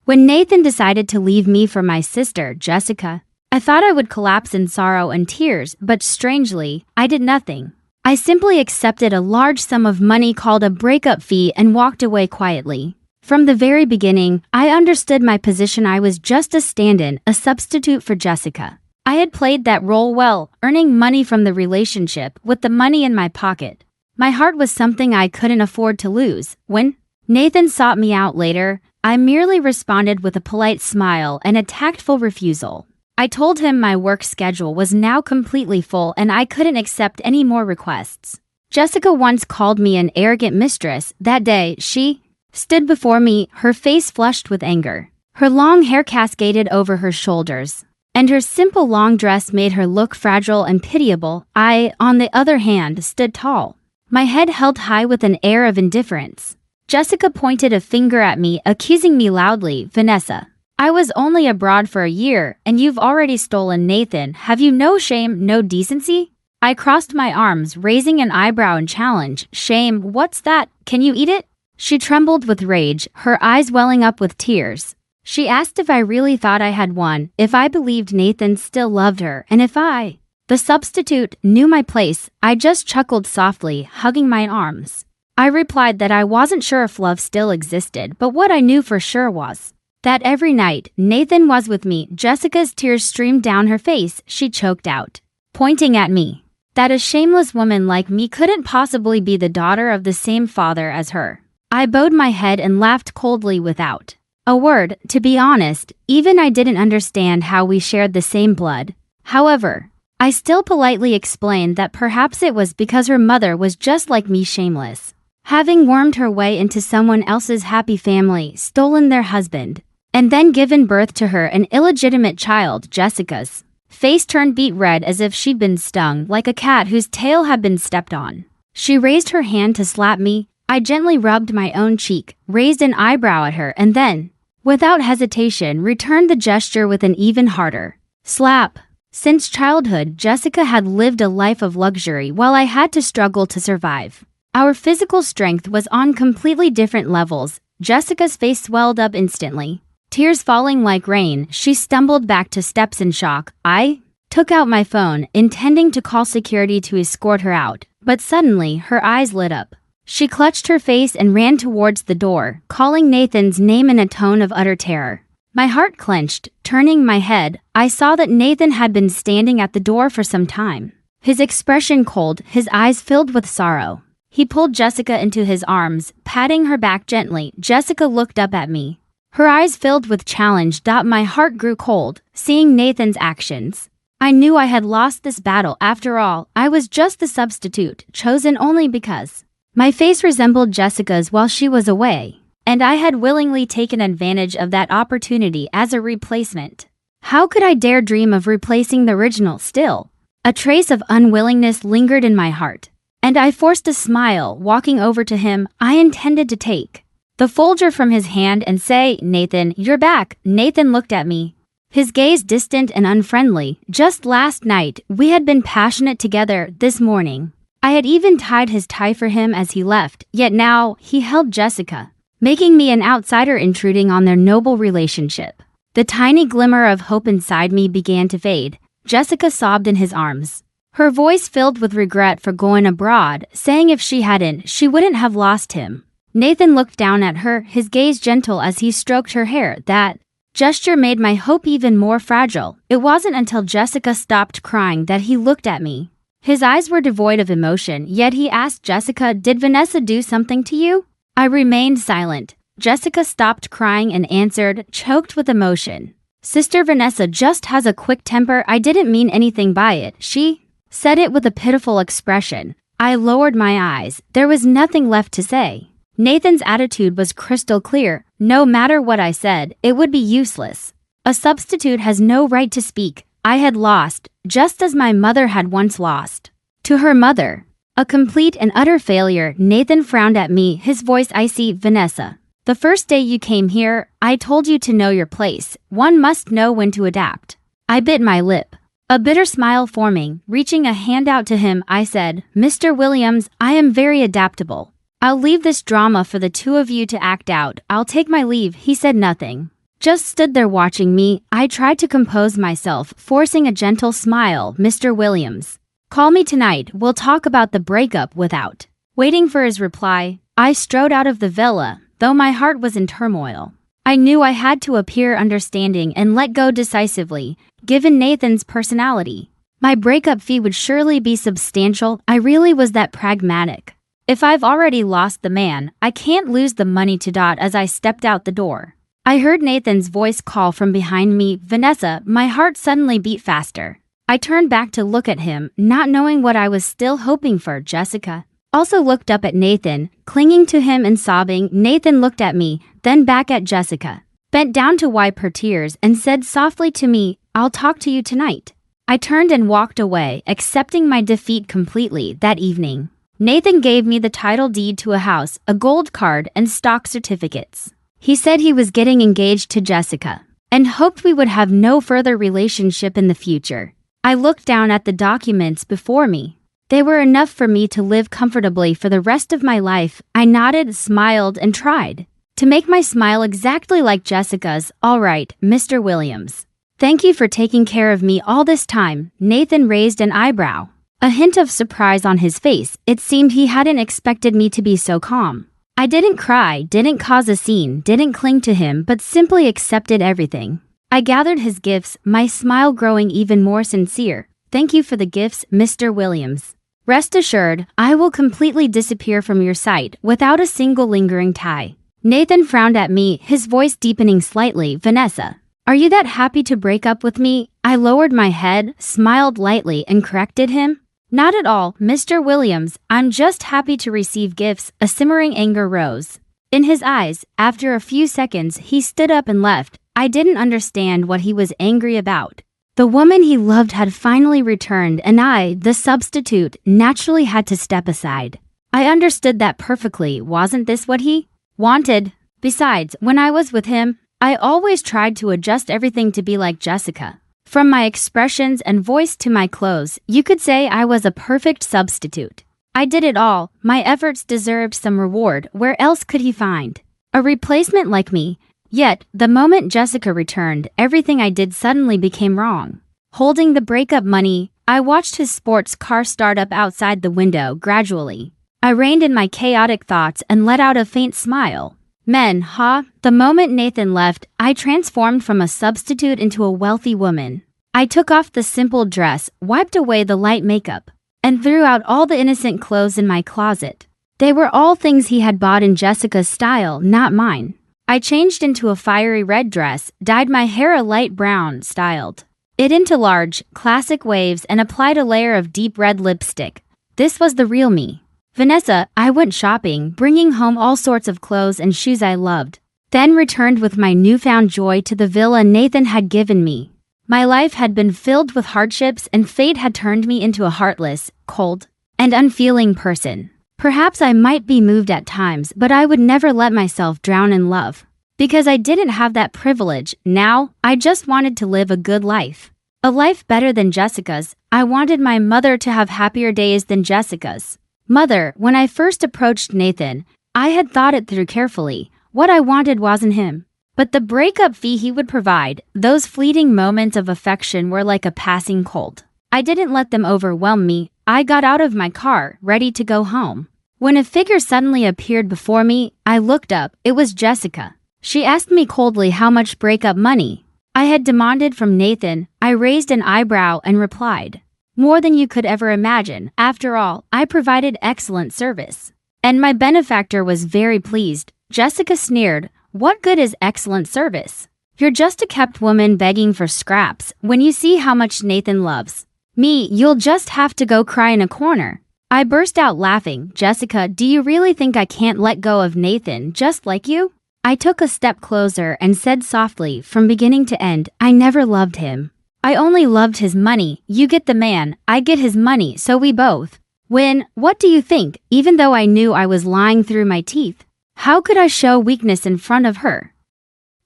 When Nathan decided to leave me for my sister, Jessica, I thought I would collapse in sorrow and tears, but strangely, I did nothing. I simply accepted a large sum of money called a breakup fee and walked away quietly. From the very beginning, I understood my position. I was just a stand-in, a substitute for Jessica. I had played that role well, earning money from the relationship with the money in my pocket. My heart was something I couldn't afford to lose. When Nathan sought me out later, I merely responded with a polite smile and a tactful refusal. I told him my work schedule was now completely full and I couldn't accept any more requests. Jessica once called me an arrogant mistress. That day, she stood before me, her face flushed with anger. Her long hair cascaded over her shoulders, and her simple long dress made her look fragile and pitiable. I, on the other hand, stood tall, my head held high with an air of indifference. Jessica pointed a finger at me, accusing me loudly. "Vanessa, I was only abroad for a year, and you've already stolen Nathan. Have you no shame, no decency?" I crossed my arms, raising an eyebrow in challenge. "Shame? What's that? Can you eat it?" She trembled with rage, her eyes welling up with tears. She asked if I really thought I had won, if I believed Nathan still loved her, and if I, the substitute, knew my place. I just chuckled softly, hugging my arms. I replied that I wasn't sure if love still existed, but what I knew for sure was that every night Nathan was with me. Jessica's tears streamed down her face. She choked out, pointing at me, that a shameless woman like me couldn't possibly be the daughter of the same father as her. I bowed my head and laughed coldly without a word. To be honest, even I didn't understand how we shared the same blood. However, I still politely explained that perhaps it was because her mother was just like me, shameless, having wormed her way into someone else's happy family, stolen their husband, and then given birth to her an illegitimate child. Jessica's face turned beet red as if she'd been stung, like a cat whose tail had been stepped on. She raised her hand to slap me. I gently rubbed my own cheek, raised an eyebrow at her, and then, without hesitation, returned the gesture with an even harder slap. Since childhood, Jessica had lived a life of luxury while I had to struggle to survive. Our physical strength was on completely different levels. Jessica's face swelled up instantly, tears falling like rain. She stumbled back to steps in shock. I took out my phone, intending to call security to escort her out, but suddenly her eyes lit up. She clutched her face and ran towards the door, calling Nathan's name in a tone of utter terror. My heart clenched. Turning my head, I saw that Nathan had been standing at the door for some time, his expression cold, his eyes filled with sorrow. He pulled Jessica into his arms, patting her back gently. Jessica looked up at me, her eyes filled with challenge. My heart grew cold, seeing Nathan's actions. I knew I had lost this battle. After all, I was just the substitute, chosen only because my face resembled Jessica's while she was away, and I had willingly taken advantage of that opportunity as a replacement. How could I dare dream of replacing the original? Still, a trace of unwillingness lingered in my heart, and I forced a smile. Walking over to him, I intended to take the folder from his hand and say, "Nathan, you're back." Nathan looked at me, his gaze distant and unfriendly. Just last night, we had been passionate together. This morning, I had even tied his tie for him as he left, yet now he held Jessica, making me an outsider intruding on their noble relationship. The tiny glimmer of hope inside me began to fade. Jessica sobbed in his arms, her voice filled with regret for going abroad, saying if she hadn't, she wouldn't have lost him. Nathan looked down at her, his gaze gentle as he stroked her hair. That gesture made my hope even more fragile. It wasn't until Jessica stopped crying that he looked at me. His eyes were devoid of emotion, yet he asked Jessica, "Did Vanessa do something to you?" I remained silent. Jessica stopped crying and answered, choked with emotion, "Sister Vanessa just has a quick temper. I didn't mean anything by it." She said it with a pitiful expression. I lowered my eyes. There was nothing left to say. Nathan's attitude was crystal clear. No matter what I said, it would be useless. A substitute has no right to speak. I had lost, just as my mother had once lost. To her mother, a complete and utter failure. Nathan frowned at me, his voice icy. "Vanessa, the first day you came here, I told you to know your place. One must know when to adapt." I bit my lip, a bitter smile forming. Reaching a hand out to him, I said, "Mr. Williams, I am very adaptable. I'll leave this drama for the two of you to act out. I'll take my leave." He said nothing, just stood there watching me. I tried to compose myself, forcing a gentle smile. Mr. Williams, call me tonight. We'll talk about the breakup. Without waiting for his reply, I strode out of the villa, though my heart was in turmoil. I knew I had to appear understanding and let go decisively, given Nathan's personality. My breakup fee would surely be substantial. I really was that pragmatic. If I've already lost the man, I can't lose the money to. As I stepped out the door, I heard Nathan's voice call from behind me, Vanessa. My heart suddenly beat faster. I turned back to look at him, not knowing what I was still hoping for. Jessica also looked up at Nathan, clinging to him and sobbing. Nathan looked at me, then back at Jessica, bent down to wipe her tears, and said softly to me, I'll talk to you tonight. I turned and walked away, accepting my defeat completely. That evening, Nathan gave me the title deed to a house, a gold card, and stock certificates. He said he was getting engaged to Jessica and hoped we would have no further relationship in the future. I looked down at the documents before me. They were enough for me to live comfortably for the rest of my life. I nodded, smiled, and tried to make my smile exactly like Jessica's. All right, Mr. Williams. Thank you for taking care of me all this time. Nathan raised an eyebrow, a hint of surprise on his face. It seemed he hadn't expected me to be so calm. I didn't cry, didn't cause a scene, didn't cling to him, but simply accepted everything. I gathered his gifts, my smile growing even more sincere. Thank you for the gifts, Mr. Williams. Rest assured, I will completely disappear from your sight without a single lingering tie. Nathan frowned at me, his voice deepening slightly. Vanessa, are you that happy to break up with me? I lowered my head, smiled lightly, and corrected him. Not at all, Mr. Williams. I'm just happy to receive gifts. A simmering anger rose in his eyes. After a few seconds, he stood up and left. I didn't understand what he was angry about. The woman he loved had finally returned, and I, the substitute, naturally had to step aside. I understood that perfectly. Wasn't this what he wanted? Besides, when I was with him, I always tried to adjust everything to be like Jessica. From my expressions and voice to my clothes, you could say I was a perfect substitute. I did it all. My efforts deserved some reward. Where else could he find a replacement like me? Yet, the moment Jessica returned, everything I did suddenly became wrong. Holding the breakup money, I watched his sports car start up outside the window. Gradually, I reined in my chaotic thoughts and let out a faint smile. Men, huh? The moment Nathan left, I transformed from a substitute into a wealthy woman. I took off the simple dress, wiped away the light makeup, and threw out all the innocent clothes in my closet. They were all things he had bought in Jessica's style, not mine. I changed into a fiery red dress, dyed my hair a light brown, styled it into large, classic waves, and applied a layer of deep red lipstick. This was the real me. Vanessa, I went shopping, bringing home all sorts of clothes and shoes I loved, then returned with my newfound joy to the villa Nathan had given me. My life had been filled with hardships, and fate had turned me into a heartless, cold, and unfeeling person. Perhaps I might be moved at times, but I would never let myself drown in love, because I didn't have that privilege. Now, I just wanted to live a good life. A life better than Jessica's. I wanted my mother to have happier days than Jessica's. Mother, when I first approached Nathan, I had thought it through carefully. What I wanted wasn't him, but the breakup fee he would provide. Those fleeting moments of affection were like a passing cold. I didn't let them overwhelm me. I got out of my car, ready to go home, when a figure suddenly appeared before me. I looked up. It was Jessica. She asked me coldly how much breakup money I had demanded from Nathan. I raised an eyebrow and replied, more than you could ever imagine. After all, I provided excellent service, and my benefactor was very pleased. Jessica sneered, what good is excellent service? You're just a kept woman begging for scraps. When you see how much Nathan loves me, you'll just have to go cry in a corner. I burst out laughing. Jessica, do you really think I can't let go of Nathan just like you? I took a step closer and said softly, from beginning to end, I never loved him. I only loved his money. You get the man, I get his money, so we both win. What do you think? Even though I knew I was lying through my teeth, how could I show weakness in front of her?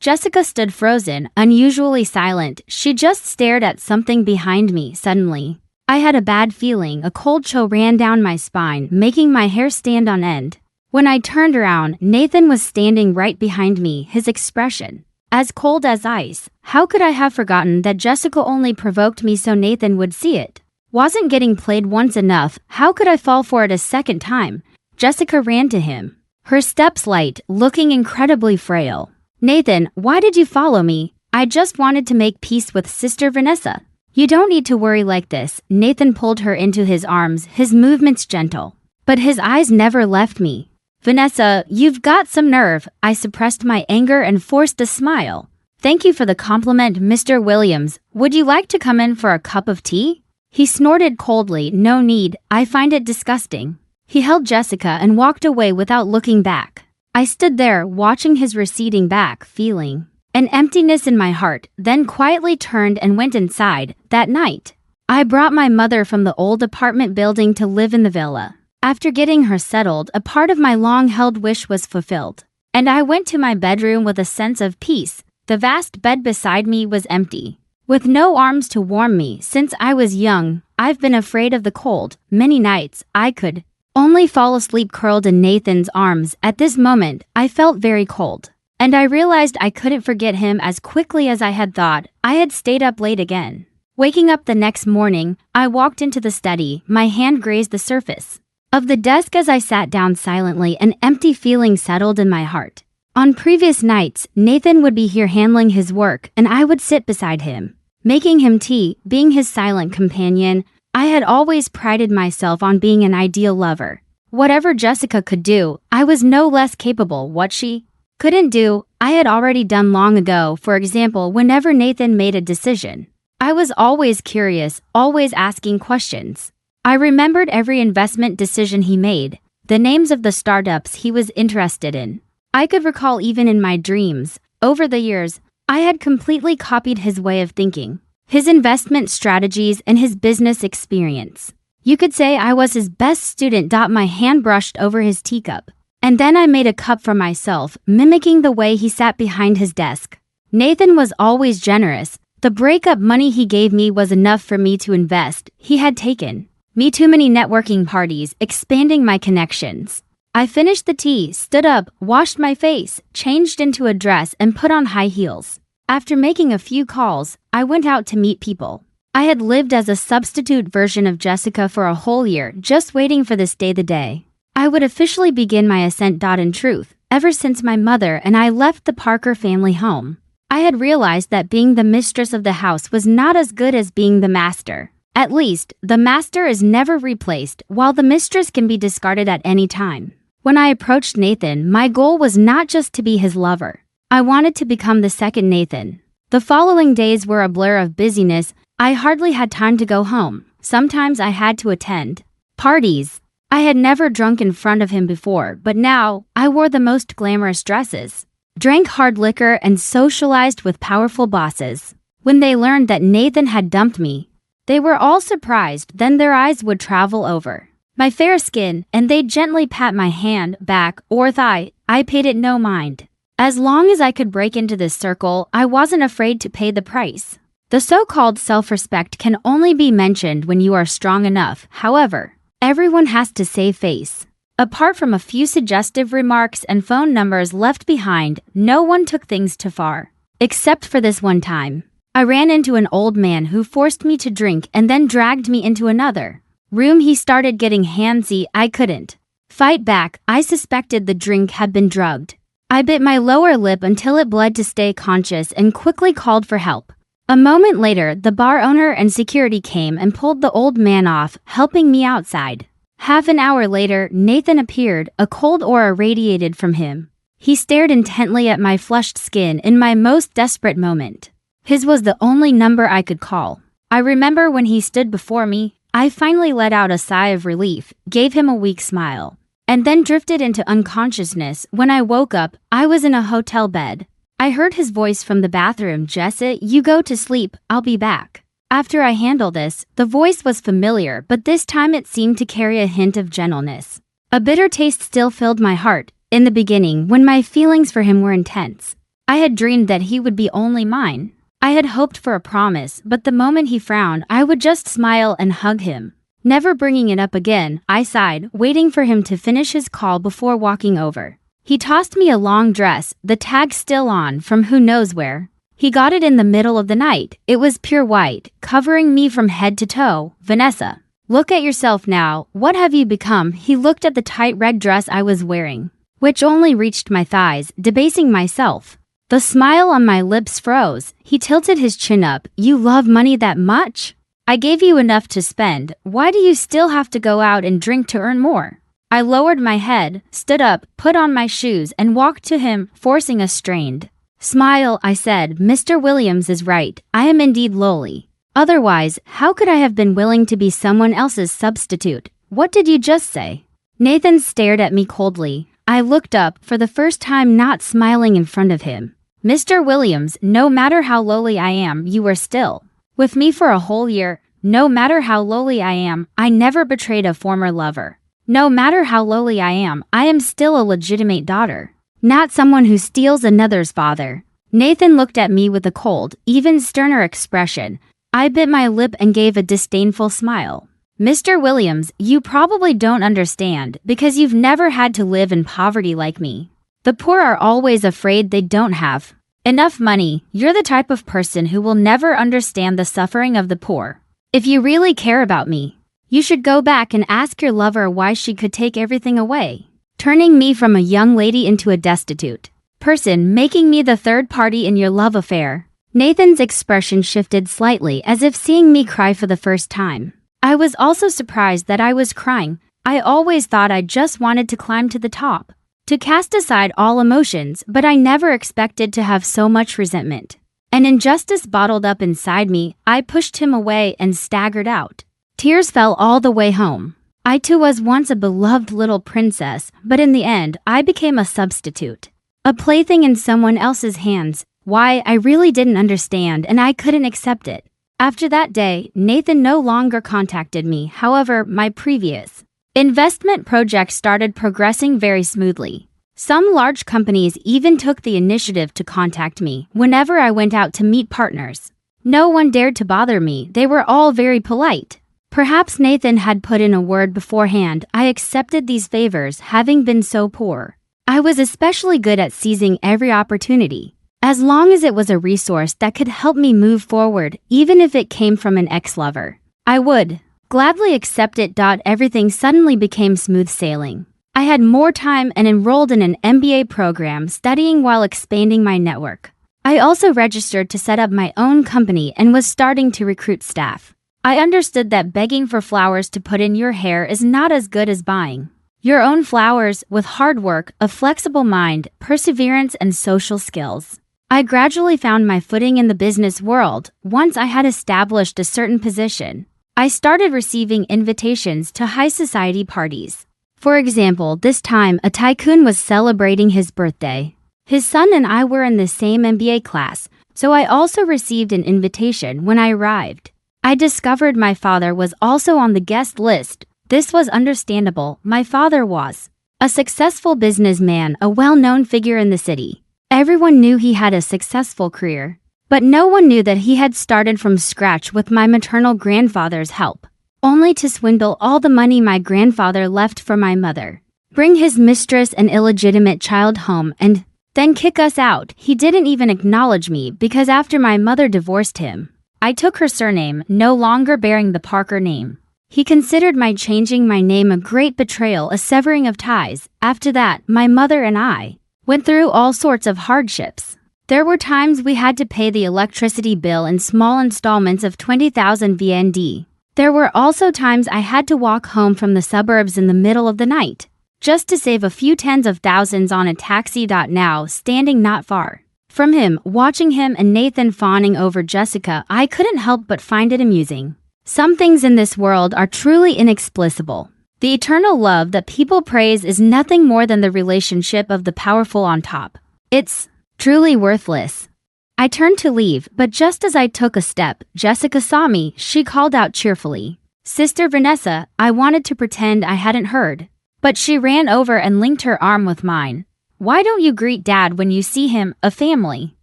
Jessica stood frozen, unusually silent. She just stared at something behind me. Suddenly, I had a bad feeling. A cold chill ran down my spine, making my hair stand on end. When I turned around, Nathan was standing right behind me, his expression as cold as ice. How could I have forgotten that Jessica only provoked me so Nathan would see it? Wasn't getting played once enough? How could I fall for it a second time? Jessica ran to him, her steps light, looking incredibly frail. Nathan, why did you follow me? I just wanted to make peace with Sister Vanessa. You don't need to worry like this. Nathan pulled her into his arms, his movements gentle. But his eyes never left me. Vanessa, you've got some nerve. I suppressed my anger and forced a smile. Thank you for the compliment, Mr. Williams. Would you like to come in for a cup of tea? He snorted coldly. No need. I find it disgusting. He held Jessica and walked away without looking back. I stood there, watching his receding back, feeling an emptiness in my heart, then quietly turned and went inside. That night, I brought my mother from the old apartment building to live in the villa. After getting her settled, a part of my long-held wish was fulfilled, and I went to my bedroom with a sense of peace. The vast bed beside me was empty, with no arms to warm me. Since I was young, I've been afraid of the cold. Many nights, I could only fall asleep curled in Nathan's arms. At this moment, I felt very cold, and I realized I couldn't forget him as quickly as I had thought. I had stayed up late again. Waking up the next morning, I walked into the study. My hand grazed the surface of the desk as I sat down silently. An empty feeling settled in my heart. On previous nights, Nathan would be here handling his work, and I would sit beside him, making him tea, being his silent companion. I had always prided myself on being an ideal lover. Whatever Jessica could do, I was no less capable. What she couldn't do, I had already done long ago. For example, whenever Nathan made a decision, I was always curious, always asking questions. I remembered every investment decision he made, the names of the startups he was interested in. I could recall even in my dreams. Over the years, I had completely copied his way of thinking, his investment strategies, and his business experience. You could say I was his best student. My hand brushed over his teacup, and then I made a cup for myself, mimicking the way he sat behind his desk. Nathan was always generous. The breakup money he gave me was enough for me to invest. He had taken me to many networking parties, expanding my connections. I finished the tea, stood up, washed my face, changed into a dress, and put on high heels. After making a few calls, I went out to meet people. I had lived as a substitute version of Jessica for a whole year, just waiting for this day, the day I would officially begin my ascent. In truth, ever since my mother and I left the Parker family home, I had realized that being the mistress of the house was not as good as being the master. At least, the master is never replaced, while the mistress can be discarded at any time. When I approached Nathan, my goal was not just to be his lover. I wanted to become the second Nathan. The following days were a blur of busyness. I hardly had time to go home. Sometimes I had to attend parties. I had never drunk in front of him before, but now I wore the most glamorous dresses, drank hard liquor, and socialized with powerful bosses. When they learned that Nathan had dumped me, they were all surprised. Then their eyes would travel over my fair skin, and they'd gently pat my hand, back, or thigh. I paid it no mind. As long as I could break into this circle, I wasn't afraid to pay the price. The so-called self-respect can only be mentioned when you are strong enough. However, everyone has to save face. Apart from a few suggestive remarks and phone numbers left behind, no one took things too far. Except for this one time. I ran into an old man who forced me to drink and then dragged me into another room. He started getting handsy. I couldn't fight back. I suspected the drink had been drugged. I bit my lower lip until it bled to stay conscious and quickly called for help. A moment later, the bar owner and security came and pulled the old man off, helping me outside. Half an hour later, Nathan appeared. A cold aura radiated from him. He stared intently at my flushed skin in my most desperate moment. His was the only number I could call. I remember when he stood before me, I finally let out a sigh of relief, gave him a weak smile, and then drifted into unconsciousness. When I woke up, I was in a hotel bed. I heard his voice from the bathroom. Jessa, you go to sleep, I'll be back. After I handled this, the voice was familiar, but this time it seemed to carry a hint of gentleness. A bitter taste still filled my heart. In the beginning, when my feelings for him were intense, I had dreamed that he would be only mine. I had hoped for a promise, but the moment he frowned, I would just smile and hug him. Never bringing it up again, I sighed, waiting for him to finish his call before walking over. He tossed me a long dress, the tag still on from who knows where. He got it in the middle of the night. It was pure white, covering me from head to toe. Vanessa, look at yourself now. What have you become? He looked at the tight red dress I was wearing, which only reached my thighs, debasing myself. The smile on my lips froze. He tilted his chin up. You love money that much? I gave you enough to spend. Why do you still have to go out and drink to earn more? I lowered my head, stood up, put on my shoes, and walked to him, forcing a strained smile. I said, Mr. Williams is right. I am indeed lowly. Otherwise, how could I have been willing to be someone else's substitute? What did you just say? Nathan stared at me coldly. I looked up, for the first time not smiling in front of him. Mr. Williams, no matter how lowly I am, you were still with me for a whole year. No matter how lowly I am, I never betrayed a former lover. No matter how lowly I am still a legitimate daughter, not someone who steals another's father. Nathan looked at me with a cold, even sterner expression. I bit my lip and gave a disdainful smile. Mr. Williams, you probably don't understand because you've never had to live in poverty like me. The poor are always afraid they don't have enough money. You're the type of person who will never understand the suffering of the poor. If you really care about me, you should go back and ask your lover why she could take everything away, turning me from a young lady into a destitute person, making me the third party in your love affair. Nathan's expression shifted slightly as if seeing me cry for the first time. I was also surprised that I was crying. I always thought I just wanted to climb to the top, to cast aside all emotions, but I never expected to have so much resentment. An injustice bottled up inside me. I pushed him away and staggered out. Tears fell all the way home. I too was once a beloved little princess, but in the end, I became a substitute, a plaything in someone else's hands. Why, I really didn't understand, and I couldn't accept it. After that day, Nathan no longer contacted me. However, my previous investment project started progressing very smoothly. Some large companies even took the initiative to contact me whenever I went out to meet partners. No one dared to bother me. They were all very polite. Perhaps Nathan had put in a word beforehand. I accepted these favors, having been so poor. I was especially good at seizing every opportunity, as long as it was a resource that could help me move forward, even if it came from an ex-lover. I would gladly accept it. Everything suddenly became smooth sailing. I had more time and enrolled in an MBA program, studying while expanding my network. I also registered to set up my own company and was starting to recruit staff. I understood that begging for flowers to put in your hair is not as good as buying your own flowers. With hard work, a flexible mind, perseverance, and social skills, I gradually found my footing in the business world. Once I had established a certain position, I started receiving invitations to high society parties. For example, this time a tycoon was celebrating his birthday. His son and I were in the same MBA class, so I also received an invitation when I arrived. I discovered my father was also on the guest list. This was understandable. My father was a successful businessman, a well-known figure in the city. Everyone knew he had a successful career, but no one knew that he had started from scratch with my maternal grandfather's help, only to swindle all the money my grandfather left for my mother, bring his mistress and illegitimate child home, and then kick us out. He didn't even acknowledge me because after my mother divorced him, I took her surname, no longer bearing the Parker name. He considered my changing my name a great betrayal, a severing of ties. After that, my mother and I went through all sorts of hardships. There were times we had to pay the electricity bill in small installments of 20,000 VND. There were also times I had to walk home from the suburbs in the middle of the night, just to save a few tens of thousands on a taxi. Now, standing not far from him, watching him and Nathan fawning over Jessica, I couldn't help but find it amusing. Some things in this world are truly inexplicable. The eternal love that people praise is nothing more than the relationship of the powerful on top. It's truly worthless. I turned to leave, but just as I took a step, Jessica saw me. She called out cheerfully, "Sister Vanessa." I wanted to pretend I hadn't heard, but she ran over and linked her arm with mine. "Why don't you greet Dad when you see him? A family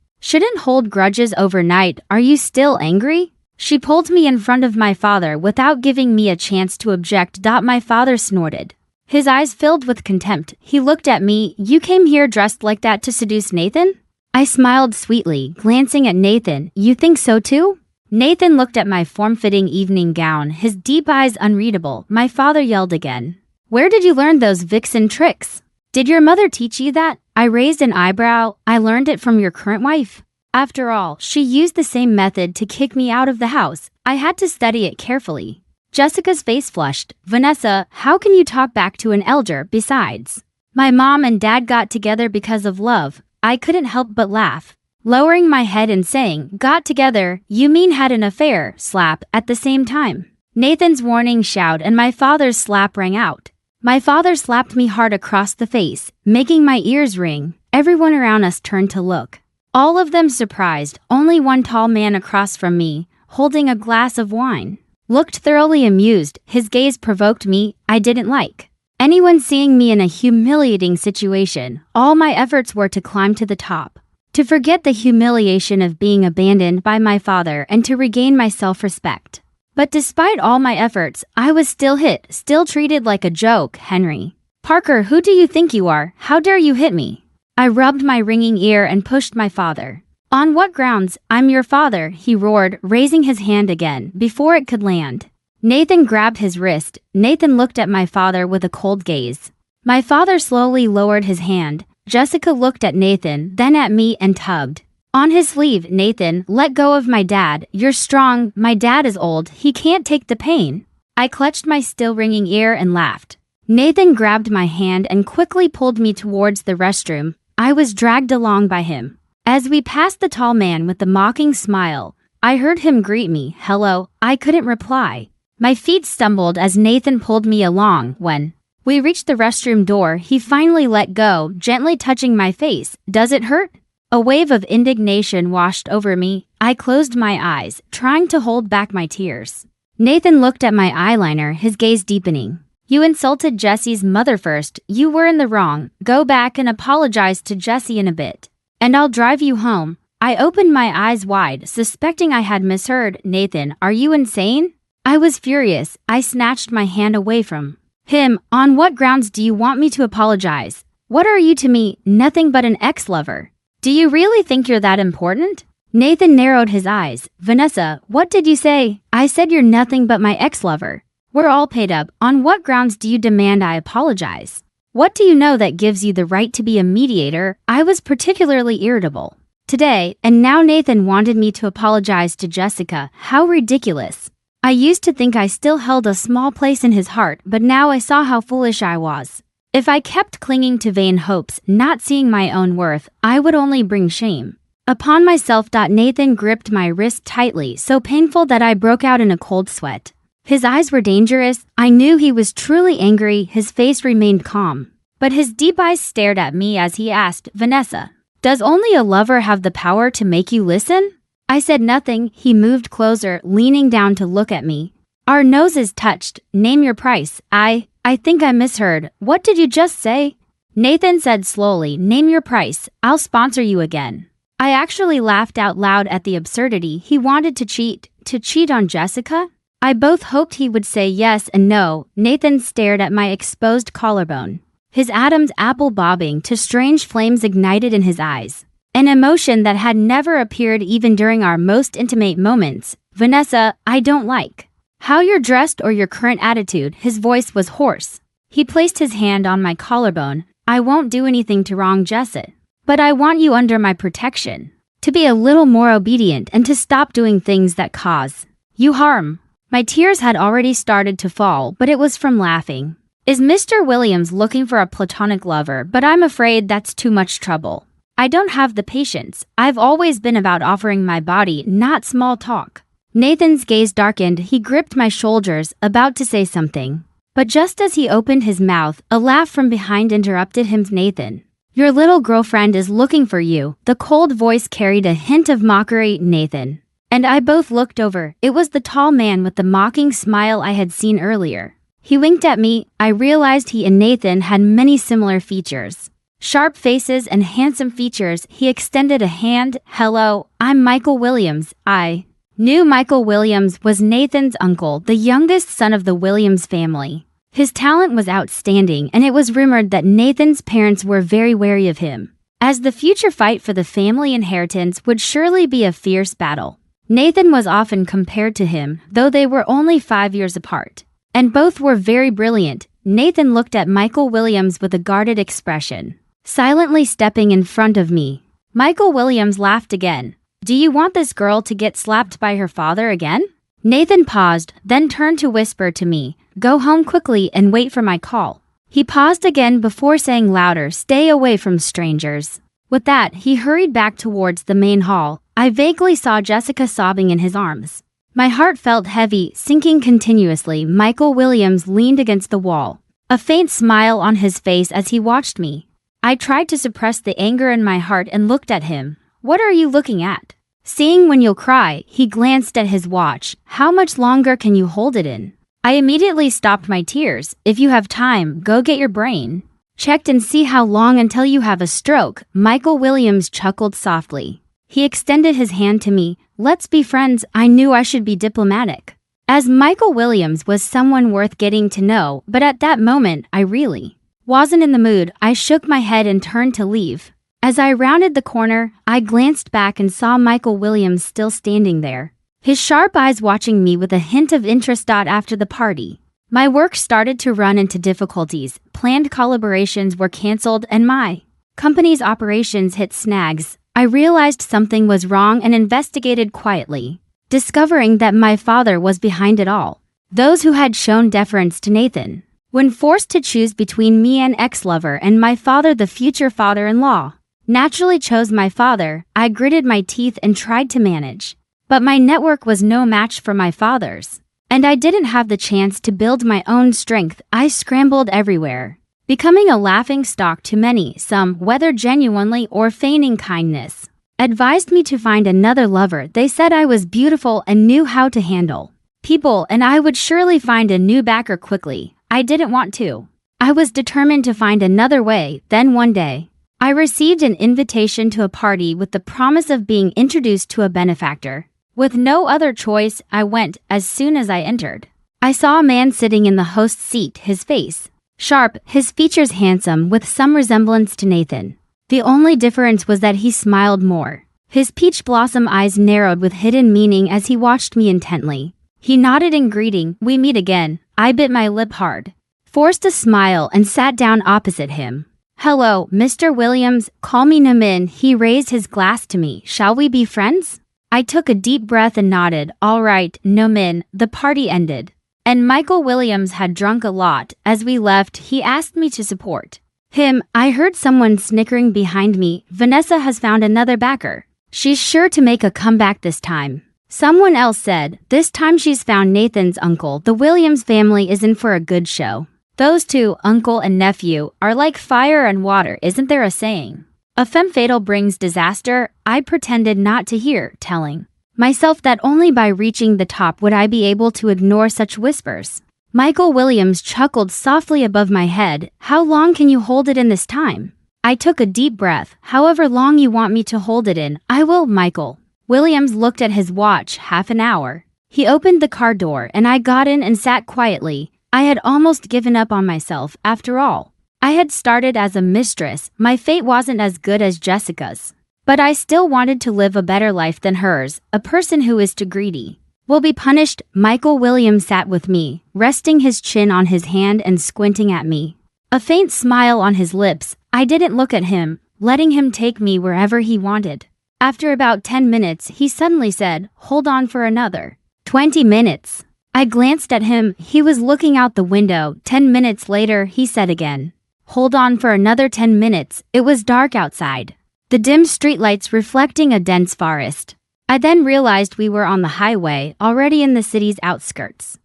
shouldn't hold grudges overnight. Are you still angry?" She pulled me in front of my father without giving me a chance to object. My father snorted. His eyes filled with contempt. He looked at me. You came here dressed like that to seduce Nathan? I smiled sweetly, glancing at Nathan. You think so too? Nathan looked at my form-fitting evening gown, his deep eyes unreadable. My father yelled again. Where did you learn those vixen tricks? Did your mother teach you that? I raised an eyebrow. I learned it from your current wife. After all, she used the same method to kick me out of the house. I had to study it carefully. Jessica's face flushed. Vanessa, how can you talk back to an elder? Besides, my mom and dad got together because of love. I couldn't help but laugh. Lowering my head and saying, got together, you mean had an affair, slap, at the same time. Nathan's warning shout and my father's slap rang out. My father slapped me hard across the face, making my ears ring. Everyone around us turned to look. All of them surprised. Only one tall man across from me, holding a glass of wine, looked thoroughly amused. His gaze provoked me. I didn't like anyone seeing me in a humiliating situation. All my efforts were to climb to the top, to forget the humiliation of being abandoned by my father and to regain my self-respect. But despite all my efforts, I was still hit, still treated like a joke. Henry Parker, who do you think you are? How dare you hit me? I rubbed my ringing ear and pushed my father. On what grounds? I'm your father, he roared, raising his hand again before it could land. Nathan grabbed his wrist. Nathan looked at my father with a cold gaze. My father slowly lowered his hand. Jessica looked at Nathan, then at me and tugged on his sleeve. Nathan, let go of my dad. You're strong. My dad is old. He can't take the pain. I clutched my still ringing ear and laughed. Nathan grabbed my hand and quickly pulled me towards the restroom. I was dragged along by him. As we passed the tall man with the mocking smile, I heard him greet me. Hello. I couldn't reply. My feet stumbled as Nathan pulled me along. When we reached the restroom door, he finally let go, gently touching my face. Does it hurt? A wave of indignation washed over me. I closed my eyes, trying to hold back my tears. Nathan looked at my eyeliner, his gaze deepening. You insulted Jesse's mother first. You were in the wrong. Go back and apologize to Jesse in a bit, and I'll drive you home. I opened my eyes wide, suspecting I had misheard. Nathan, are you insane? I was furious. I snatched my hand away from him. On what grounds do you want me to apologize? What are you to me? Nothing but an ex-lover. Do you really think you're that important? Nathan narrowed his eyes. Vanessa, what did you say? I said you're nothing but my ex-lover. We're all paid up. On what grounds do you demand I apologize? What do you know that gives you the right to be a mediator? I was particularly irritable today, and now Nathan wanted me to apologize to Jessica. How ridiculous. I used to think I still held a small place in his heart, but now I saw how foolish I was. If I kept clinging to vain hopes, not seeing my own worth, I would only bring shame upon myself. Nathan gripped my wrist tightly, so painful that I broke out in a cold sweat. His eyes were dangerous. I knew he was truly angry. His face remained calm, but his deep eyes stared at me as he asked, Vanessa, does only a lover have the power to make you listen? I said nothing. He moved closer, leaning down to look at me. Our noses touched. Name your price. I think I misheard. What did you just say? Nathan said slowly, name your price. I'll sponsor you again. I actually laughed out loud at the absurdity. He wanted to cheat on Jessica? I both hoped he would say yes and no. Nathan stared at my exposed collarbone, his Adam's apple bobbing to strange flames ignited in his eyes. An emotion that had never appeared even during our most intimate moments. Vanessa, I don't like how you're dressed or your current attitude. His voice was hoarse. He placed his hand on my collarbone. I won't do anything to wrong Jessica, but I want you under my protection, to be a little more obedient and to stop doing things that cause you harm. My tears had already started to fall, but it was from laughing. Is Mr. Williams looking for a platonic lover? But I'm afraid that's too much trouble. I don't have the patience. I've always been about offering my body, not small talk. Nathan's gaze darkened. He gripped my shoulders, about to say something. But just as he opened his mouth, a laugh from behind interrupted him. Nathan, your little girlfriend is looking for you. The cold voice carried a hint of mockery. Nathan and I both looked over. It was the tall man with the mocking smile I had seen earlier. He winked at me. I realized he and Nathan had many similar features. Sharp faces and handsome features. He extended a hand. Hello, I'm Michael Williams. I knew Michael Williams was Nathan's uncle, the youngest son of the Williams family. His talent was outstanding, and it was rumored that Nathan's parents were very wary of him, as the future fight for the family inheritance would surely be a fierce battle. Nathan was often compared to him, though they were only 5 years apart, and both were very brilliant. Nathan looked at Michael Williams with a guarded expression, silently stepping in front of me. Michael Williams laughed again. "Do you want this girl to get slapped by her father again?" Nathan paused, then turned to whisper to me, "Go home quickly and wait for my call." He paused again before saying louder, "Stay away from strangers." With that, he hurried back towards the main hall. I vaguely saw Jessica sobbing in his arms. My heart felt heavy, sinking continuously. Michael Williams leaned against the wall, a faint smile on his face as he watched me. I tried to suppress the anger in my heart and looked at him. "What are you looking at?" "Seeing when you'll cry." He glanced at his watch. "How much longer can you hold it in?" I immediately stopped my tears. "If you have time, go get your brain checked and see how long until you have a stroke." Michael Williams chuckled softly. He extended his hand to me. "Let's be friends." I knew I should be diplomatic, as Michael Williams was someone worth getting to know, but at that moment, I really wasn't in the mood. I shook my head and turned to leave. As I rounded the corner, I glanced back and saw Michael Williams still standing there, his sharp eyes watching me with a hint of interest. After the party, my work started to run into difficulties. Planned collaborations were canceled and my company's operations hit snags. I realized something was wrong and investigated quietly, discovering that my father was behind it all. Those who had shown deference to Nathan, when forced to choose between me, an ex-lover, and my father, the future father-in-law, naturally chose my father. I gritted my teeth and tried to manage, but my network was no match for my father's, and I didn't have the chance to build my own strength. I scrambled everywhere, becoming a laughing stock to many. Some, whether genuinely or feigning kindness, advised me to find another lover. They said I was beautiful and knew how to handle people, and I would surely find a new backer quickly. I didn't want to. I was determined to find another way. Then one day, I received an invitation to a party with the promise of being introduced to a benefactor. With no other choice, I went. As soon as I entered, I saw a man sitting in the host's seat, his face sharp, his features handsome, with some resemblance to Nathan. The only difference was that he smiled more. His peach blossom eyes narrowed with hidden meaning as he watched me intently. He nodded in greeting. "We meet again." I bit my lip hard, forced a smile, and sat down opposite him. "Hello, Mr. Williams. Call me Namin." He raised his glass to me. "Shall we be friends?" I took a deep breath and nodded. "All right, Namin." The party ended, and Michael Williams had drunk a lot. As we left, he asked me to support him. I heard someone snickering behind me. "Vanessa has found another backer. She's sure to make a comeback this time." Someone else said, "This time she's found Nathan's uncle." The Williams family is in for a good show. Those two, uncle and nephew, are like fire and water. Isn't there a saying? A femme fatale brings disaster. I pretended not to hear, telling myself that only by reaching the top would I be able to ignore such whispers. Michael Williams chuckled softly above my head. "How long can you hold it in this time?" I took a deep breath. "However long you want me to hold it in, I will." Michael Williams looked at his watch. "Half an hour." He opened the car door and I got in and sat quietly. I had almost given up on myself. After all, I had started as a mistress. My fate wasn't as good as Jessica's, but I still wanted to live a better life than hers. A person who is too greedy will be punished. Michael Williams sat with me, resting his chin on his hand and squinting at me, a faint smile on his lips. I didn't look at him, letting him take me wherever he wanted. After about 10 minutes, he suddenly said, "Hold on for another 20 minutes. I glanced at him. He was looking out the window. 10 minutes later, he said again, "Hold on for another 10 minutes. It was dark outside, the dim streetlights reflecting a dense forest. I then realized we were on the highway, already in the city's outskirts.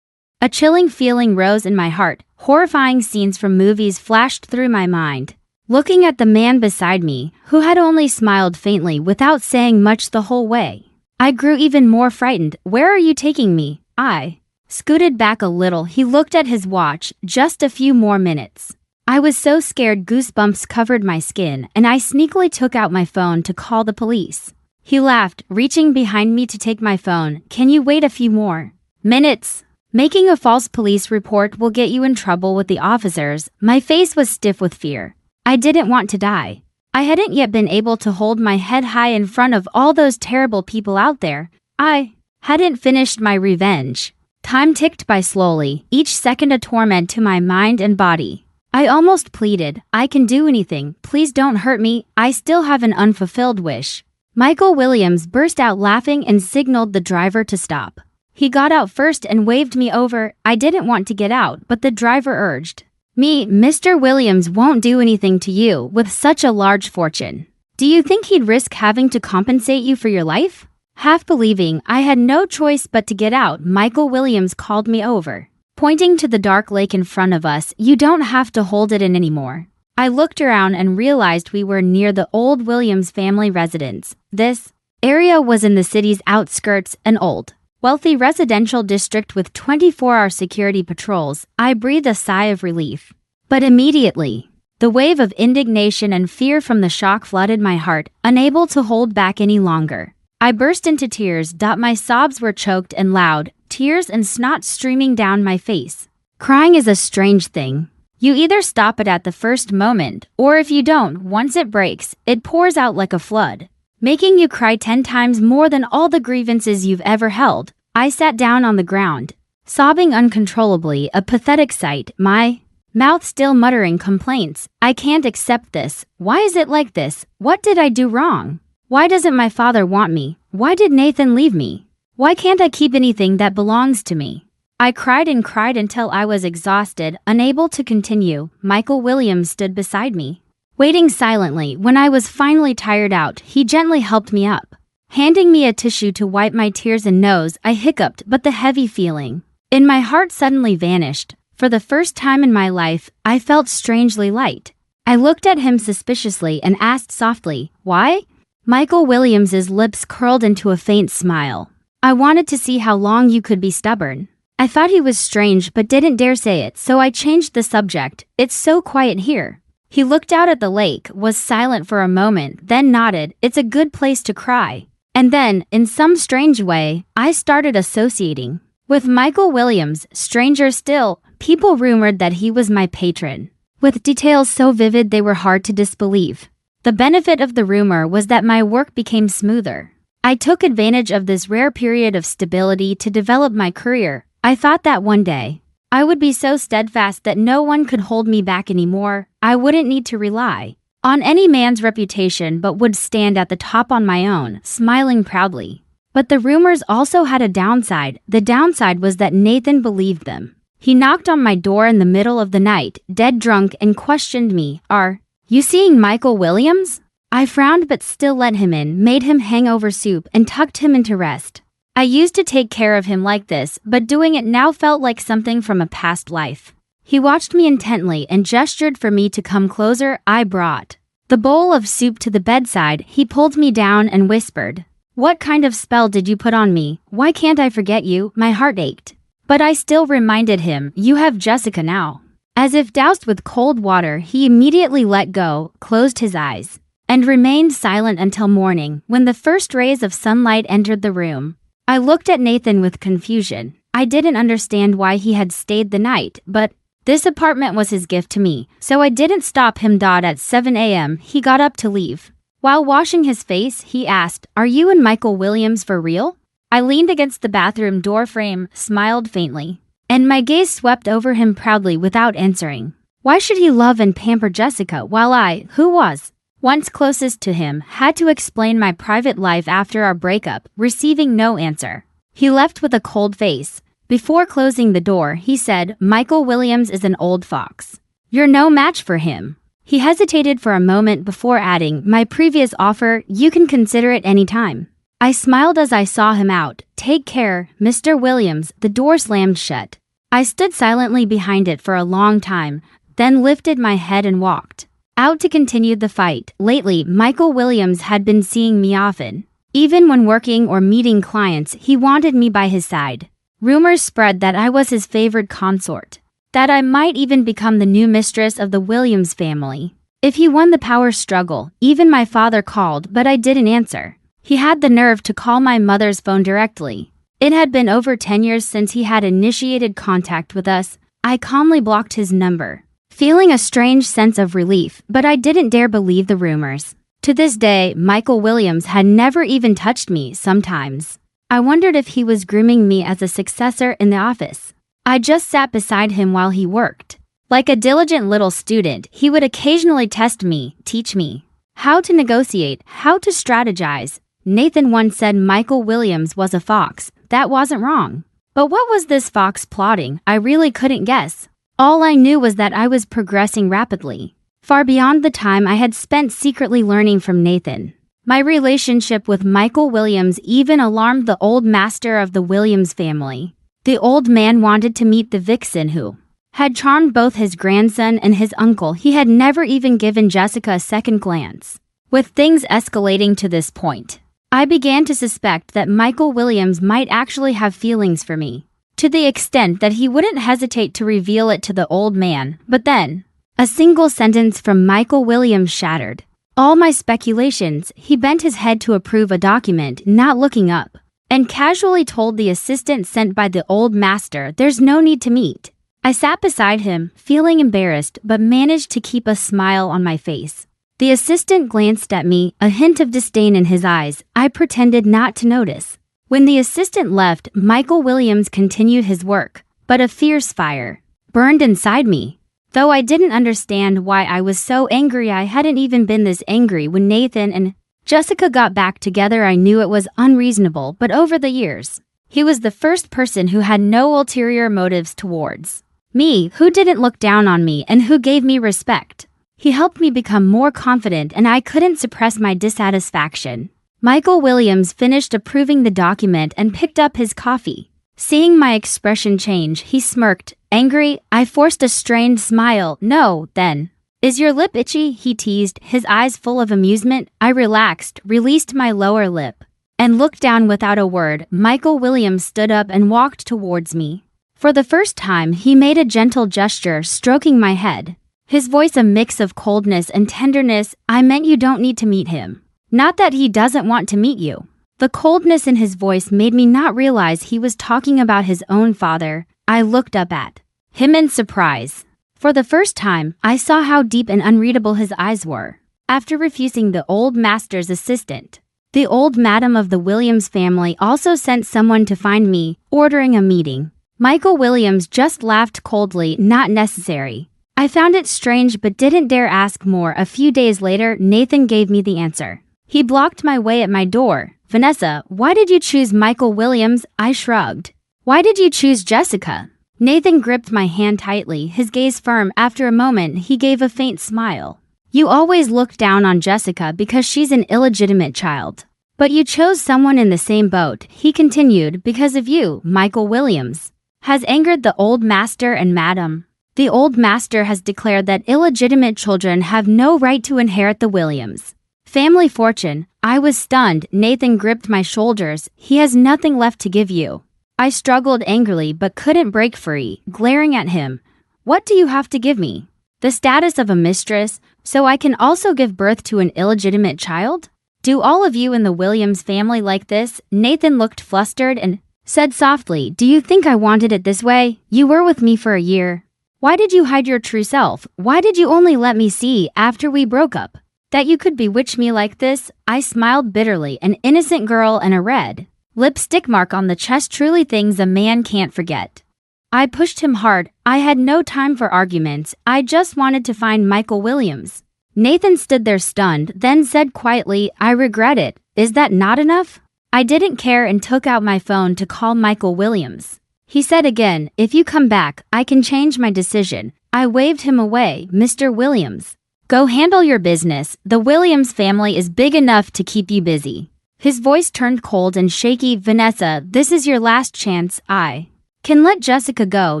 A chilling feeling rose in my heart. Horrifying scenes from movies flashed through my mind. Looking at the man beside me, who had only smiled faintly without saying much the whole way, I grew even more frightened. "Where are you taking me?" I scooted back a little. He looked at his watch. "Just a few more minutes." I was so scared goosebumps covered my skin, and I sneakily took out my phone to call the police. He laughed, reaching behind me to take my phone. "Can you wait a few more minutes?" Making a false police report will get you in trouble with the officers. My face was stiff with fear. I didn't want to die. I hadn't yet been able to hold my head high in front of all those terrible people out there. I hadn't finished my revenge. Time ticked by slowly, each second a torment to my mind and body. I almost pleaded, I can do anything, please don't hurt me, I still have an unfulfilled wish. Michael Williams burst out laughing and signaled the driver to stop. He got out first and waved me over. I didn't want to get out, but the driver urged me, Mr. Williams won't do anything to you with such a large fortune. Do you think he'd risk having to compensate you for your life? Half believing I had no choice but to get out, Michael Williams called me over. Pointing to the dark lake in front of us, you don't have to hold it in anymore. I looked around and realized we were near the old Williams family residence. This area was in the city's outskirts, an old, wealthy residential district with 24-hour security patrols. I breathed a sigh of relief. But immediately, the wave of indignation and fear from the shock flooded my heart, unable to hold back any longer. I burst into tears. My sobs were choked and loud, tears and snot streaming down my face. Crying is a strange thing. You either stop it at the first moment, or if you don't, once it breaks, it pours out like a flood, making you cry 10 times more than all the grievances you've ever held. I sat down on the ground, sobbing uncontrollably, a pathetic sight, my mouth still muttering complaints. I can't accept this. Why is it like this? What did I do wrong? Why doesn't my father want me? Why did Nathan leave me? Why can't I keep anything that belongs to me? I cried and cried until I was exhausted, unable to continue. Michael Williams stood beside me, waiting silently. When I was finally tired out, he gently helped me up, handing me a tissue to wipe my tears and nose. I hiccuped, but the heavy feeling in my heart suddenly vanished. For the first time in my life, I felt strangely light. I looked at him suspiciously and asked softly, why? Michael Williams's lips curled into a faint smile. I wanted to see how long you could be stubborn. I thought he was strange but didn't dare say it, so I changed the subject. It's so quiet here. He looked out at the lake, was silent for a moment, then nodded. It's a good place to cry. And then, in some strange way, I started associating with Michael Williams. Stranger still, people rumored that he was my patron, with details so vivid they were hard to disbelieve. The benefit of the rumor was that my work became smoother. I took advantage of this rare period of stability to develop my career. I thought that one day, I would be so steadfast that no one could hold me back anymore. I wouldn't need to rely on any man's reputation but would stand at the top on my own, smiling proudly. But the rumors also had a downside. The downside was that Nathan believed them. He knocked on my door in the middle of the night, dead drunk, and questioned me. Are you seeing Michael Williams? I frowned but still let him in, made him hangover soup, and tucked him into rest. I used to take care of him like this, but doing it now felt like something from a past life. He watched me intently and gestured for me to come closer. I brought the bowl of soup to the bedside. He pulled me down and whispered, what kind of spell did you put on me? Why can't I forget you? My heart ached. But I still reminded him, you have Jessica now. As if doused with cold water, he immediately let go, closed his eyes, and remained silent until morning, when the first rays of sunlight entered the room. I looked at Nathan with confusion. I didn't understand why he had stayed the night, but this apartment was his gift to me, so I didn't stop him. At 7 a.m., he got up to leave. While washing his face, he asked, are you and Michael Williams for real? I leaned against the bathroom door frame, smiled faintly, and my gaze swept over him proudly without answering. Why should he love and pamper Jessica while I, who was once closest to him, had to explain my private life after our breakup, receiving no answer? He left with a cold face. Before closing the door, he said, Michael Williams is an old fox. You're no match for him. He hesitated for a moment before adding, my previous offer, you can consider it any time. I smiled as I saw him out. Take care, Mr. Williams. The door slammed shut. I stood silently behind it for a long time, then lifted my head and walked out to continue the fight. Lately, Michael Williams had been seeing me often. Even when working or meeting clients, he wanted me by his side. Rumors spread that I was his favorite consort, that I might even become the new mistress of the Williams family. If he won the power struggle, even my father called, but I didn't answer. He had the nerve to call my mother's phone directly. It had been over 10 years since he had initiated contact with us. I calmly blocked his number, feeling a strange sense of relief, but I didn't dare believe the rumors. To this day, Michael Williams had never even touched me. Sometimes I wondered if he was grooming me as a successor in the office. I just sat beside him while he worked. Like a diligent little student, he would occasionally test me, teach me how to negotiate, how to strategize. Nathan once said Michael Williams was a fox. That wasn't wrong. But what was this fox plotting? I really couldn't guess. All I knew was that I was progressing rapidly, far beyond the time I had spent secretly learning from Nathan. My relationship with Michael Williams even alarmed the old master of the Williams family. The old man wanted to meet the vixen who had charmed both his grandson and his uncle. He had never even given Jessica a second glance. With things escalating to this point, I began to suspect that Michael Williams might actually have feelings for me, to the extent that he wouldn't hesitate to reveal it to the old man. But then, a single sentence from Michael Williams shattered all my speculations. He bent his head to approve a document, not looking up, and casually told the assistant sent by the old master, "There's no need to meet." I sat beside him, feeling embarrassed, but managed to keep a smile on my face. The assistant glanced at me, a hint of disdain in his eyes. I pretended not to notice. When the assistant left, Michael Williams continued his work, but a fierce fire burned inside me. Though I didn't understand why I was so angry, I hadn't even been this angry when Nathan and Jessica got back together. I knew it was unreasonable, but over the years, he was the first person who had no ulterior motives towards me, who didn't look down on me, and who gave me respect. He helped me become more confident, and I couldn't suppress my dissatisfaction. Michael Williams finished approving the document and picked up his coffee. Seeing my expression change, he smirked. Angry, I forced a strained smile. "No, then. Is your lip itchy?" he teased, his eyes full of amusement. I relaxed, released my lower lip, and looked down without a word. Michael Williams stood up and walked towards me. For the first time, he made a gentle gesture, stroking my head, his voice a mix of coldness and tenderness. "I meant you don't need to meet him. Not that he doesn't want to meet you." The coldness in his voice made me not realize he was talking about his own father. I looked up at him in surprise. For the first time, I saw how deep and unreadable his eyes were. After refusing the old master's assistant, the old madam of the Williams family also sent someone to find me, ordering a meeting. Michael Williams just laughed coldly. "Not necessary." I found it strange but didn't dare ask more. A few days later, Nathan gave me the answer. He blocked my way at my door. "Vanessa, why did you choose Michael Williams?" I shrugged. "Why did you choose Jessica?" Nathan gripped my hand tightly, his gaze firm. After a moment, he gave a faint smile. "You always looked down on Jessica because she's an illegitimate child. But you chose someone in the same boat," he continued, "because of you. Michael Williams has angered the old master and madam. The old master has declared that illegitimate children have no right to inherit the Williams family fortune." I was stunned. Nathan gripped my shoulders. "He has nothing left to give you." I struggled angrily but couldn't break free, glaring at him. "What do you have to give me? The status of a mistress, so I can also give birth to an illegitimate child? Do all of you in the Williams family like this?" Nathan looked flustered and said softly, "Do you think I wanted it this way? You were with me for a year. Why did you hide your true self? Why did you only let me see, after we broke up, that you could bewitch me like this?" I smiled bitterly. "An innocent girl and a red lipstick mark on the chest, truly things a man can't forget." I pushed him hard. I had no time for arguments. I just wanted to find Michael Williams. Nathan stood there stunned, then said quietly, "I regret it. Is that not enough?" I didn't care and took out my phone to call Michael Williams. He said again, "If you come back, I can change my decision." I waved him away. "Mr. Williams, go handle your business. The Williams family is big enough to keep you busy." His voice turned cold and shaky. "Vanessa, this is your last chance. I can let Jessica go."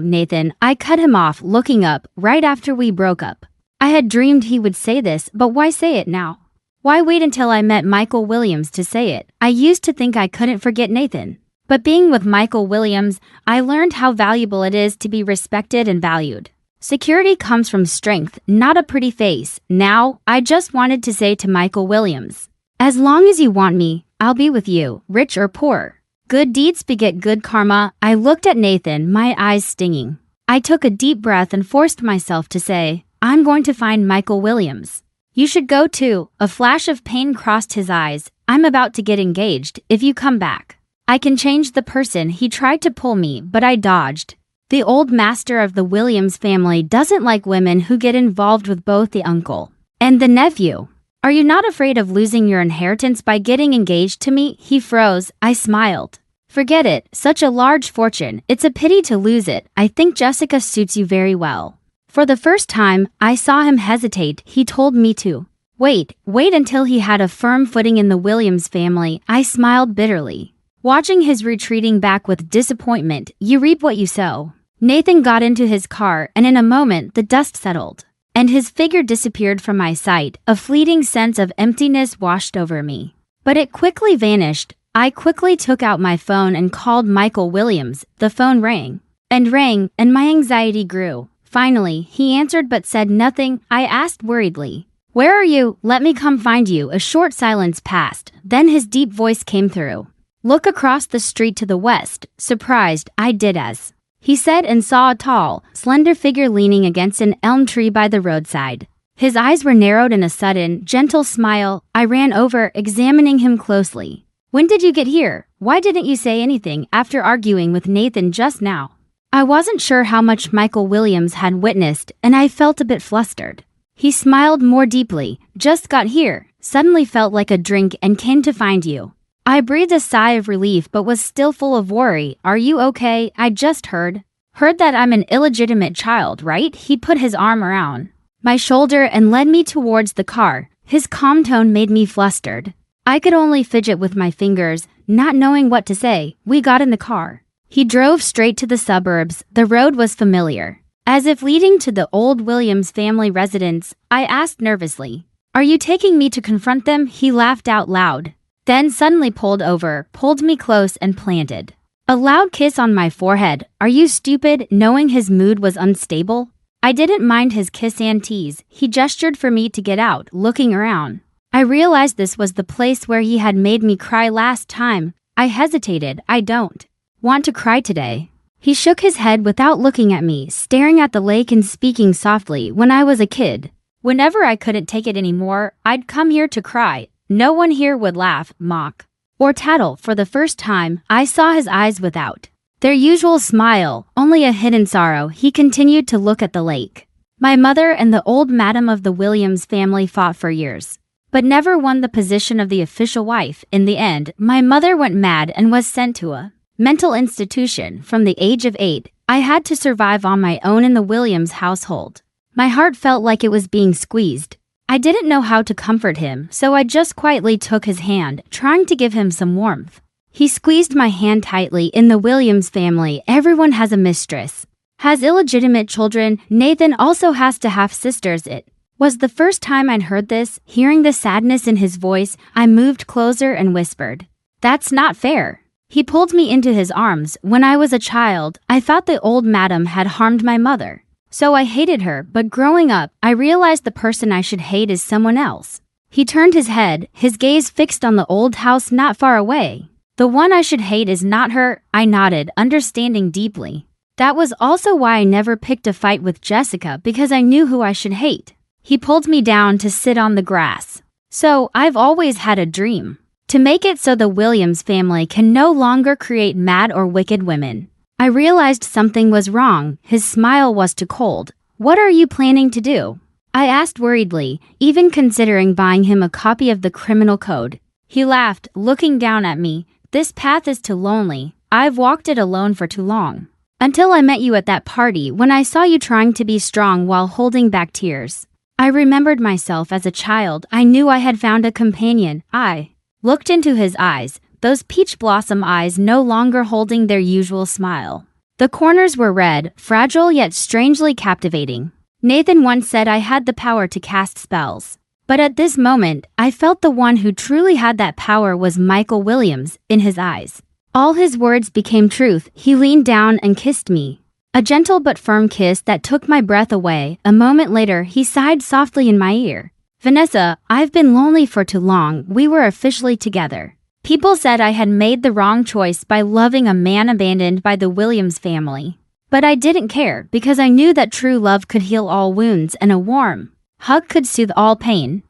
"Nathan," I cut him off, looking up. "Right after we broke up, I had dreamed he would say this, but why say it now? Why wait until I met Michael Williams to say it?" I used to think I couldn't forget Nathan. But being with Michael Williams, I learned how valuable it is to be respected and valued. Security comes from strength, not a pretty face. Now, I just wanted to say to Michael Williams, "As long as you want me, I'll be with you, rich or poor. Good deeds beget good karma. I looked at Nathan, my eyes stinging. I took a deep breath and forced myself to say, I'm going to find Michael Williams. You should go too. A flash of pain crossed his eyes. I'm about to get engaged if you come back. I can change the person. He tried to pull me, but I dodged. The old master of the Williams family doesn't like women who get involved with both the uncle and the nephew. Are you not afraid of losing your inheritance by getting engaged to me? He froze. I smiled. Forget it. Such a large fortune. It's a pity to lose it. I think Jessica suits you very well. For the first time, I saw him hesitate. He told me to wait until he had a firm footing in the Williams family. I smiled bitterly. Watching his retreating back with disappointment, you reap what you sow. Nathan got into his car, and in a moment the dust settled, and his figure disappeared from my sight. A fleeting sense of emptiness washed over me, but it quickly vanished. I quickly took out my phone and called Michael Williams. The phone rang, and my anxiety grew. Finally, he answered but said nothing. I asked worriedly, "Where are you? Let me come find you." A short silence passed. Then his deep voice came through. "Look across the street to the west." Surprised, I did as he said and saw a tall, slender figure leaning against an elm tree by the roadside. His eyes were narrowed in a sudden, gentle smile. I ran over, examining him closely. "When did you get here? Why didn't you say anything after arguing with Nathan just now?" I wasn't sure how much Michael Williams had witnessed, and I felt a bit flustered. He smiled more deeply. "Just got here. Suddenly felt like a drink and came to find you." I breathed a sigh of relief but was still full of worry. "Are you okay? I just heard that I'm an illegitimate child, right?" He put his arm around my shoulder and led me towards the car. His calm tone made me flustered. I could only fidget with my fingers, not knowing what to say. We got in the car. He drove straight to the suburbs. The road was familiar, as if leading to the old Williams family residence. I asked nervously, "Are you taking me to confront them?" He laughed out loud, then suddenly pulled over, pulled me close and planted a loud kiss on my forehead. "Are you stupid?" Knowing his mood was unstable, I didn't mind his kiss and tease. He gestured for me to get out, looking around. I realized this was the place where he had made me cry last time. I hesitated. "I don't want to cry today." He shook his head without looking at me, staring at the lake and speaking softly. "When I was a kid, whenever I couldn't take it anymore, I'd come here to cry. No one here would laugh, mock, or tattle." For the first time, I saw his eyes without their usual smile, only a hidden sorrow. He continued to look at the lake. "My mother and the old madam of the Williams family fought for years, but never won the position of the official wife. In the end, my mother went mad and was sent to a mental institution. From the age of 8, I had to survive on my own in the Williams household." My heart felt like it was being squeezed. I didn't know how to comfort him, so I just quietly took his hand, trying to give him some warmth. He squeezed my hand tightly. "In the Williams family, everyone has a mistress, has illegitimate children. Nathan also has to have sisters." It was the first time I'd heard this. Hearing the sadness in his voice, I moved closer and whispered, "That's not fair." He pulled me into his arms. "When I was a child, I thought the old madam had harmed my mother, so I hated her, but growing up, I realized the person I should hate is someone else." He turned his head, his gaze fixed on the old house not far away. "The one I should hate is not her." I nodded, understanding deeply. That was also why I never picked a fight with Jessica, because I knew who I should hate. He pulled me down to sit on the grass. "So, I've always had a dream. To make it so the Williams family can no longer create mad or wicked women." I realized something was wrong. His smile was too cold. "What are you planning to do?" I asked worriedly, even considering buying him a copy of the criminal code. He laughed, looking down at me. "This path is too lonely. I've walked it alone for too long. Until I met you at that party when I saw you trying to be strong while holding back tears. I remembered myself as a child. I knew I had found a companion." I looked into his eyes, those peach blossom eyes no longer holding their usual smile. The corners were red, fragile yet strangely captivating. "Nathan once said I had the power to cast spells. But at this moment, I felt the one who truly had that power was Michael Williams." In his eyes, all his words became truth. He leaned down and kissed me. A gentle but firm kiss that took my breath away. A moment later, he sighed softly in my ear. "Vanessa, I've been lonely for too long. We were officially together. People said I had made the wrong choice by loving a man abandoned by the Williams family. But I didn't care because I knew that true love could heal all wounds and a warm hug could soothe all pain.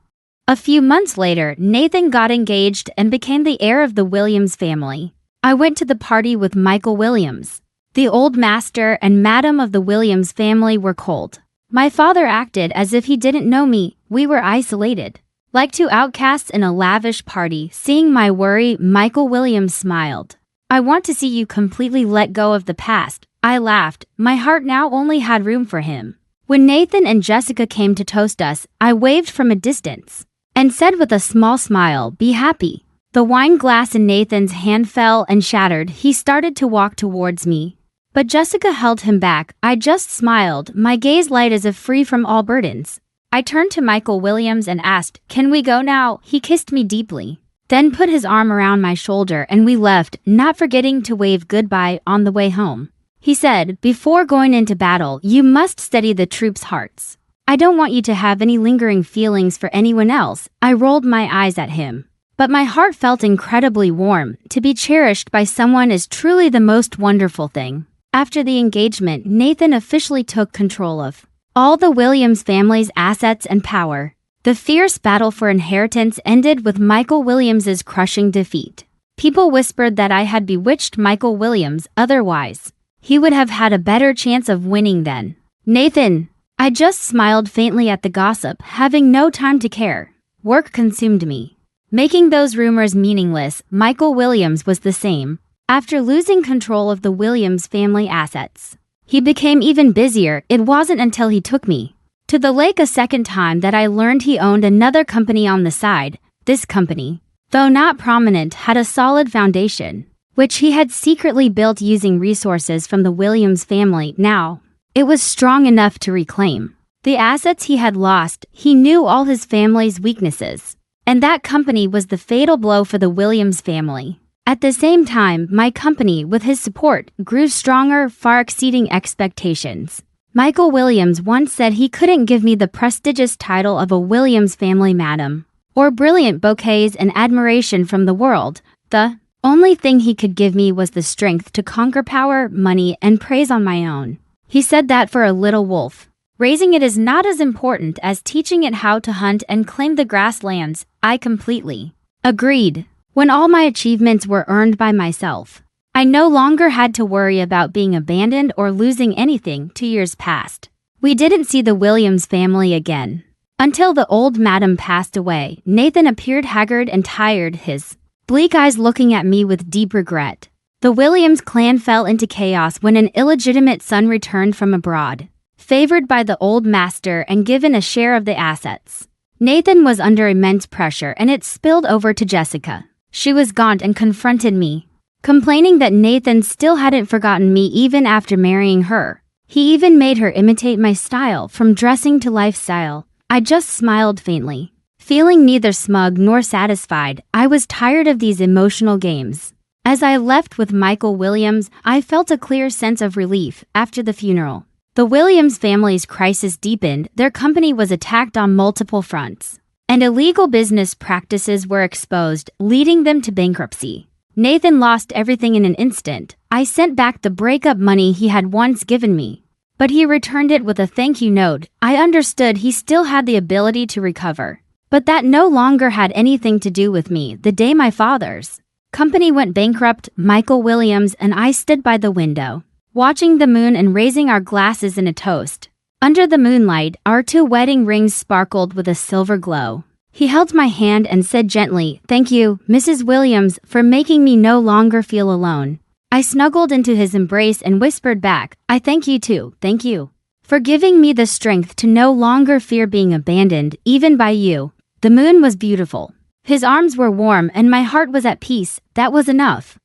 A few months later, Nathan got engaged and became the heir of the Williams family. I went to the party with Michael Williams. The old master and madam of the Williams family were cold. My father acted as if he didn't know me. We were isolated. Like two outcasts in a lavish party. Seeing my worry, Michael Williams smiled. I want to see you completely let go of the past. I laughed. My heart now only had room for him. When Nathan and Jessica came to toast us, I waved from a distance and said with a small smile, "Be happy." The wine glass in Nathan's hand fell and shattered. He started to walk towards me, but Jessica held him back. I just smiled, my gaze light as if free from all burdens. I turned to Michael Williams and asked, "Can we go now?" He kissed me deeply, then put his arm around my shoulder and we left, not forgetting to wave goodbye on the way home. He said, "Before going into battle, you must steady the troops' hearts. I don't want you to have any lingering feelings for anyone else." I rolled my eyes at him, but my heart felt incredibly warm. To be cherished by someone is truly the most wonderful thing. After the engagement, Nathan officially took control of all the Williams family's assets and power. The fierce battle for inheritance ended with Michael Williams's crushing defeat. People whispered that I had bewitched Michael Williams, otherwise he would have had a better chance of winning than Nathan. I just smiled faintly at the gossip, having no time to care. Work consumed me, making those rumors meaningless. Michael Williams was the same. After losing control of the Williams family assets, he became even busier. It wasn't until he took me to the lake a second time that I learned he owned another company on the side. This company, though not prominent, had a solid foundation, which he had secretly built using resources from the Williams family. Now, it was strong enough to reclaim the assets he had lost. He knew all his family's weaknesses, and that company was the fatal blow for the Williams family. At the same time, my company, with his support, grew stronger, far exceeding expectations. Michael Williams once said he couldn't give me the prestigious title of a Williams family madam, or brilliant bouquets and admiration from the world. The only thing he could give me was the strength to conquer power, money, and praise on my own. He said that for a little wolf, raising it is not as important as teaching it how to hunt and claim the grasslands. I completely agreed. When all my achievements were earned by myself, I no longer had to worry about being abandoned or losing anything. 2 years passed. We didn't see the Williams family again until the old madam passed away. Nathan appeared haggard and tired, his bleak eyes looking at me with deep regret. The Williams clan fell into chaos when an illegitimate son returned from abroad, favored by the old master and given a share of the assets. Nathan was under immense pressure and it spilled over to Jessica. She was gaunt and confronted me, complaining that Nathan still hadn't forgotten me even after marrying her. He even made her imitate my style, from dressing to lifestyle. I just smiled faintly, feeling neither smug nor satisfied. I was tired of these emotional games. As I left with Michael Williams, I felt a clear sense of relief. After the funeral, the Williams family's crisis deepened. Their company was attacked on multiple fronts, and illegal business practices were exposed, leading them to bankruptcy. Nathan lost everything in an instant. I sent back the breakup money he had once given me, but he returned it with a thank you note. I understood he still had the ability to recover, but that no longer had anything to do with me. The day my father's company went bankrupt, Michael Williams and I stood by the window, watching the moon and raising our glasses in a toast. Under the moonlight, our 2 wedding rings sparkled with a silver glow. He held my hand and said gently, "Thank you, Mrs. Williams, for making me no longer feel alone." I snuggled into his embrace and whispered back, "I thank you too. Thank you for giving me the strength to no longer fear being abandoned, even by you." The moon was beautiful. His arms were warm and my heart was at peace. That was enough.